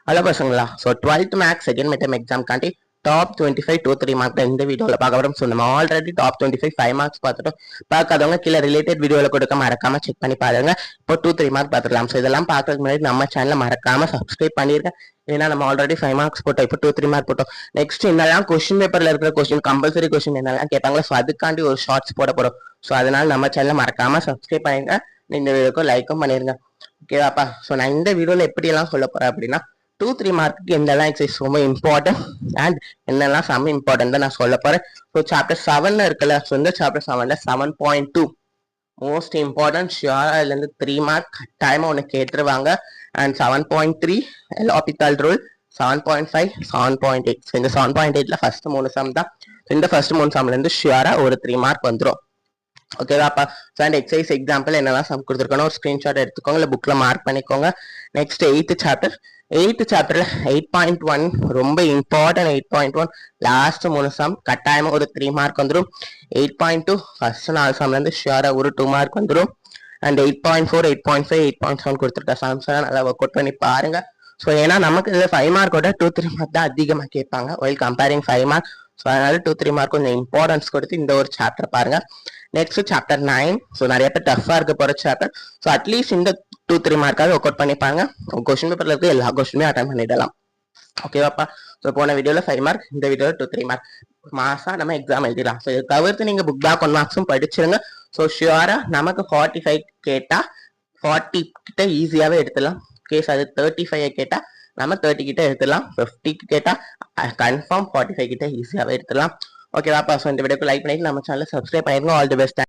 Hello பசங்களா. So 12th maths second midterm exam காண்டி top 25 2-3 mark இந்த வீடியோவில் பார்க்க வரோம். ஸோ நம்ம ஆல்ரெடி டாப் 25 5 மார்க்ஸ் பார்த்துட்டோம். பார்க்காதவங்க கீழே ரிலேட்டட் வீடியோவில் கொடுக்க மறக்காம செக் பண்ணி பாருங்க. இப்போ 2-3 மார்க் பார்த்துக்கலாம். ஸோ இதெல்லாம் பார்க்கறதுக்கு முன்னாடி நம்ம சேனலை மறக்காம சப்ஸ்கிரைப் பண்ணிருக்கேன். ஏன்னா நம்ம ஆல்ரெடி 5 மார்க்ஸ் போட்டோம், இப்போ 2-3 மார்க் போட்டோம். நெக்ஸ்ட் என்னெல்லாம் கொஸ்டின் பேப்பர்ல இருக்கிற கொஸ்டின் கம்பல்சரி கொஸ்டின் என்னெல்லாம் கேட்பாங்களோ ஸோ அதுக்காண்டி ஒரு ஷார்ட்ஸ் போட போறோம். ஸோ அதனால நம்ம சேனலை மறக்காம சப்ஸ்கிரைப் பண்ணிருங்க. இந்த வீடியோக்கு லைக்கும் பண்ணிருங்க. ஓகேவாப்பா. ஸோ நான் இந்த வீடியோவில் எப்படியெல்லாம் சொல்ல போறேன் அப்படின்னா 2-3 மார்க்குக்கு எந்தெல்லாம் எக்ஸசைஸ் ரொம்ப இம்பார்ட்டன்ட் அண்ட் என்னெல்லாம் செம்ம இம்பார்ட்டன்ட் தான் நான் சொல்ல போறேன். ஸோ சாப்டர் 7 இருக்குல்ல, ஸோ இந்த சாப்டர் 7ல 7.2 மோஸ்ட் இம்பார்ட்டன்ட் ஷியோரா இதுல இருந்து 3 மார்க் கட்டாயமா ஒன்று கேட்டுருவாங்க. அண்ட் 7.3 எலாபித்தால் ரூல், 7.5 7.8. ஸோ இந்த 7.8ல ஃபர்ஸ்ட் 3 சம் தான். இந்த ஃபர்ஸ்ட் 3 சம்ல இருந்து ஷியோரா ஒரு 3 மார்க் வந்துடும். ஓகேவாப்பா. ஸோ அண்ட் எக்ஸசைஸ் எக்ஸாம்பிள் என்னெல்லாம் சம் கொடுத்துருக்கணும் ஒரு ஸ்க்ரீன்ஷாட் எடுத்துக்கோங்க, இல்லை புக்கில் மார்க் பண்ணிக்கோங்க. நெக்ஸ்ட் 8th சாப்டர்ல 8.1 ரொம்ப இம்பார்ட்டன்ட். 8.1 லாஸ்ட் 3 சம் கட்டாயமா ஒரு 3 மார்க் வந்துடும். 8.2 ஃபர்ஸ்ட் 4 சம்ல இருந்து ஷியோரா ஒரு 2 மார்க் வந்துடும். அண்ட் 8.4 8.5 8.7 கொடுத்துருக்க சம்ஸ் எல்லாம் நல்லா ஒர்க் அவுட் பண்ணி பாருங்க. ஸோ ஏன்னா நமக்கு இதில் 5 மார்க்கோட 2-3 மார்க் தான் அதிகமாக கேட்பாங்க ஒயில் கம்பேரிங் 5 மார்க். ஸோ அதனால 2-3 மார்க் கொஞ்சம் இம்பார்ட்டன்ஸ் கொடுத்து இந்த ஒரு சாப்டர் பாருங்க. Next chapter 9. ஸோ நிறைய பேர் டஃபா இருக்க போற சாப்டர். ஸோ அட்லீஸ்ட் இந்த 2-3 மார்க்காவது ஒர்க் அவுட் பண்ணிப்பாங்க. கொஸ்டின் பேப்பர்ல இருக்க எல்லா கொஸ்டினுமே அட்டன் பண்ணிடலாம். ஓகேவாப்பா. ஸோ போன வீடியோல 5 மார்க், இந்த வீடியோல 2-3 மார்க் மாசா நம்ம எக்ஸாம் எழுதிடலாம். ஸோ இதை தவிர்த்து நீங்க புக் பேக் 1 மார்க்ஸும் படிச்சிருங்க. ஸோ ஷியோரா நமக்கு 45 கேட்டா 40 கிட்ட ஈஸியாவே எடுத்துடலாம். கேஸ் அது 35 கேட்டா நம்ம 30 கிட்ட எடுத்துடலாம். 50 கேட்டா கன்ஃபார்ம் 45 கிட்ட ஈஸியாவே எடுத்துடலாம். ஓகேவாப்பா. ஸோ இந்த வீடியோக்கு லைக் பண்ணிட்டு நம்ம சேனலை சப்ஸ்கிரைப் பண்ணிருங்க. All the best.